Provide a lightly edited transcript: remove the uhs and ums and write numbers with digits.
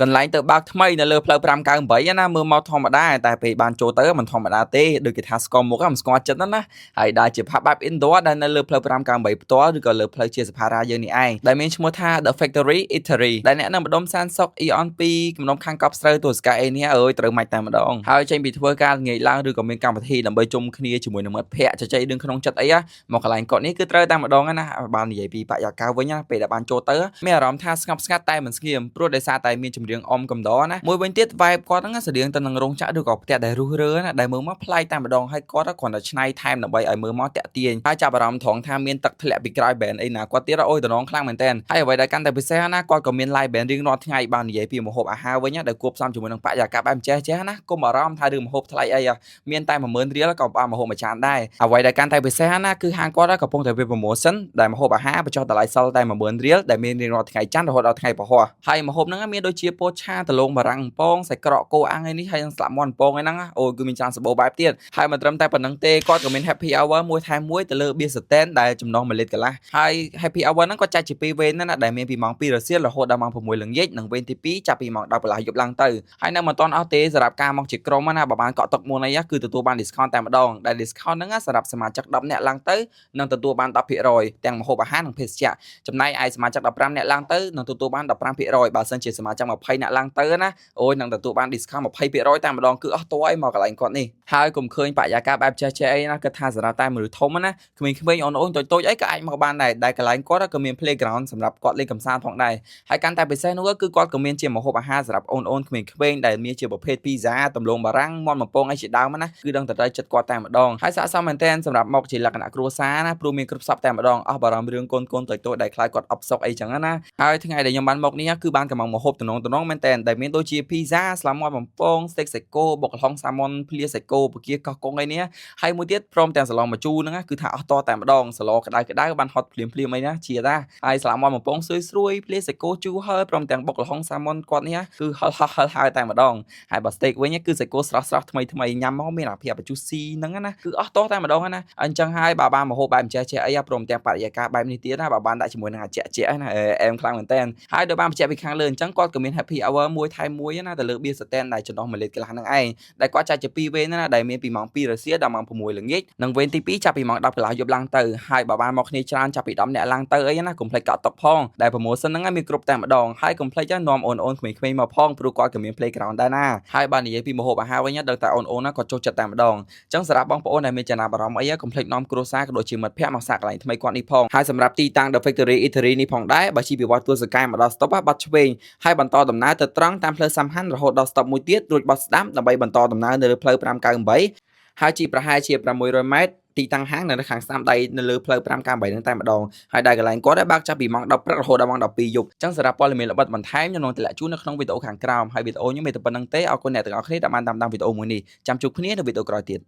កន្លែងទៅបើកថ្មីនៅលើផ្លូវ598ណាមើលមកធម្មតាតែពេលបានចូលទៅមិនធម្មតាទេដូចគេថាស្គាល់មុខមិនស្គាល់ចិត្តណាហើយដែលជាផាប់បែប indoor ដែលនៅលើផ្លូវ598ផ្ទាល់ឬក៏លើផ្លូវជាសភារាយើងនេះឯងដែលមានឈ្មោះថា The Factory Eatery ដែលអ្នកនៅម្ដុំសានសុក Eon 2កំណុំខាងកប់ស្រូវទស្សកាអេនេះអើយត្រូវមាច់តែម្ដងហើយចេញពីធ្វើការងាយឡើងឬក៏មានកម្មវិធីដើម្បីជុំគ្នាជាមួយនឹងមិត្តភ័ក្តិជជែករឿងក្នុងចិត្តអីមកកន្លែងកត់នេះគឺត្រូវតែម្ដងណាបាននិយាយពីបរិយាកាសវិញណាពេលដែលបានចូលទៅមានអារម្មណ៍ថាស្ងប់ស្ងាត់តែមិនស្ងៀមព្រោះដោយសារតែមានចម្រៀងអមកំដរណាមួយវិញទៀត vibe គាត់ហ្នឹងស្តៀងទៅនឹងរោងចក្រឬក៏ផ្ទះដែលរុះរើណាដែលមើលមកប្លែកតែម្ដងហើយគាត់គ្រាន់តែឆ្នៃថែមដើម្បីឲ្យមើលមកតាក់ទាញហើយចាប់អារម្មណ៍ត្រង់ថាមានទឹកធ្លាក់ពីក្រោយ band អីណាគាត់ទៀតអូយតំណងខ្លាំងមែនតើហើយអ្វីដែលកាន់តែពិសេសណាគាត់ក៏មាន live band រៀងរាល់ថ្ងៃបាននិយាយពីម្ហូបអាហារវិញណាដែលគួបផ្សំជាមួយនឹងបរិយាកាសបែបចេះណាគុំអារម្មណ៍ថារឿងម្ហូបថ្លៃអីមានតែ10000រៀលក៏បានម្ហូបមួយចានដែរអ្វីដែលកាន់តែពិសេសណាគឺហាងគាត់កំពុងតែវា promotion ដែលម្ហូបអាហារបញ្ចុះតម្លៃសល់តែ10000រៀលដែលមានរៀងរាល់ថ្ងៃច័ន្ទរហូតដល់ថ្ងៃពហុហើយម្ហូបហ្នឹងមានដូចជាពោតឆាដលងបារាំងអំពងសាច់ក្រកគោអាំងឯនេះហើយនឹងស្លាក់មាន់អំពងឯហ្នឹងអូគឺមានច្រើនសម្បូរបែបទៀតហើយមិនត្រឹមតែប៉ុណ្្នឹងទេគាត់ក៏មាន happy hour មួយថែមមួយទៅលើ beer stand ដែលចំណុះ1លីត្រកន្លះហើយ happy hour ហ្នឹងគាត់ចែកជា2វេនណាដែលមានពីម៉ោង2រសៀលរហូតដល់ម៉ោង6ល្ងាចនិងវេនទី2ចាប់ពីម៉ោង10កន្លះយប់ឡើងទៅហើយនៅមិនទាន់អស់ទេសម្រាប់ការមកជាក្រុមណាបើបានកក់តុកមុនអីគឺទទួលបាន discount តែម្ដងដែល discount ហ្នឹងសម្រាប់សមាជិក10នាក់ឡើងទៅនឹងទទួលបាន 10% ទាំងម្ហូបអាហារនិងភេសជ្ជៈចំណែកឯសមាជិក15នាក់ឡើងទៅនឹងទទួលបាន 15% បើសិនជាសមាជិក20នាក់ឡើងទៅណាអូយនឹងទទួលបាន discount 20%តែម្ដងគឺអស់តួឯងមកកន្លែងគាត់នេះហើយកុំឃើញបរិយាកាសបែបចេះអីណាគាត់ថាសារ៉ាតែមនុស្សធំណាក្មេងៗអូនៗតូចៗអីក៏អាចមកបានដែរកន្លែងគាត់ក៏មាន playground សម្រាប់គាត់លេងកម្សាន្តផងដែរហើយកាន់តែពិសេសនោះគឺគាត់ក៏មានជាម្ហូបអាហារសម្រាប់អូនៗក្មេងៗដែលមានជាប្រភេទ pizza ដំឡូងបារាំងមាន់បំពងអីជាដើមណាគឺដឹងតែចិត្តគាត់តែម្ដងហើយស័ក្តិសមមែនទែនសម្រាប់មកជាលក្ខណៈគ្រួសារណាព្រោះមានគ្រប់សពតែម្ដងអស់បារម្ភរឿងកូនតូចៗដែលខ្លាចគាត់អប់សុកអីចឹងណាហើយថ្ងៃដែលខ្ញុំបានមកនេះគឺបានកំងម្ហូបតំណងមែនទែនដែលមានដូចជា pizza ស្លាមាន់បំពង steak សាច់គោបុកល្ហុងសាម៉ុនភ្លាសាច់គោពគាកោះកុងអីនេះហើយមួយទៀតព្រមទាំងសាឡុងម្ជូរហ្នឹងគឺថាអស់តតែម្ដងសាឡក្តៅបានហត់ភ្លាមអីណាជាតាហើយស្លាមាន់បំពងស្រួយភ្លាសាច់គោជូរហើយព្រមទាំងបុកល្ហុងសាម៉ុនគាត់នេះគឺហឹលហើយតែម្ដងហើយបើ steak វិញគឺសាច់គោស្រស់ថ្មីញ៉ាំមកមានអាភាព juicy ហ្នឹងណាគឺអស់តតែម្ដងណាអញ្ចឹងហើយបើបានម្ហូបបែបចេះអីព្រមទាំងបរិយាកាសបែបនេះទៀតណាបើបានដាក់ជាមួយនឹងអាជាណាអែមខ្លាំងមែនតើហើយដោយបានបញ្ជាក់ពីខាងលើអញ្ចឹងគាត់ក៏មាន happy hour មួយថែមមួយណាទៅលើ beer stand ដែលចំណុះ1លីត្រកន្លះហ្នឹងឯងដែលគាត់ចែកជា2វេនណាដែលមានពីម៉ោង2រសៀលដល់ម៉ោង6ល្ងាចនិងវេនទី2ចាប់ពីម៉ោង10កន្លះយប់ឡើងទៅហើយបើបានមកគ្នាច្រើនចាប់ពី10នាក់ឡើងទៅអីណាកុំភ្លេចកក់តុកផងដែល promotion ហ្នឹងមានគ្រប់តែម្ដងហើយកុំភ្លេចនាំអូនក្មេងៗមកផងព្រោះគាត់ក៏មាន playground ដែរណាហើយបាននិយាយពីម្ហូបអាហារវិញដល់តែអូនណាគាត់ចូលចិត្តតែម្ដងអញ្ចឹងសម្រាប់បងប្អូនដែលមានចំណាប់អារម្មណ៍អីកុំភ្លេចនាំគ្រួសារក៏ដូចជាមិត្តភ័ក្តិមកសាកកន្លែងថ្មីគាត់នេះផងហើយសម្រាប់ទីតាំង The Factory Eatery នេះផងដែរបើជិះពីវត្តទួលសកែមកដល់ stop បាត់ឆ្វេងហើយបន្តដំណើរទៅត្រង់តាមផ្លូវសំខាន់រហូតដល់ stop មួយទៀតរួចបត់ស្ដាំដើម្បីបន្តដំណើរនៅលើផ្លូវ598ហើយជិះប្រហែលជា600ម៉ែត្រទីតាំងហាងនៅខាងស្ដាំដៃនៅលើផ្លូវ598ហ្នឹងតែម្ដងហើយដែលកន្លែងគាត់បើកចាប់ពីម៉ោង10ព្រឹករហូតដល់ម៉ោង12យប់អញ្ចឹងសម្រាប់ព័ត៌មានល្បិតបន្ថែមខ្ញុំនឹងតម្លាក់ជូននៅក្នុងវីដេអូខាងក្រោមហើយវីដេអូខ្ញុំមានតែប៉ុណ្្នឹងទេអរគុណអ្នកទាំងអស់គ្នាដែលបានតាមដានវីដេអូមួយនេះចាំជួបគ្នានៅវីដេអូក្រោយទៀត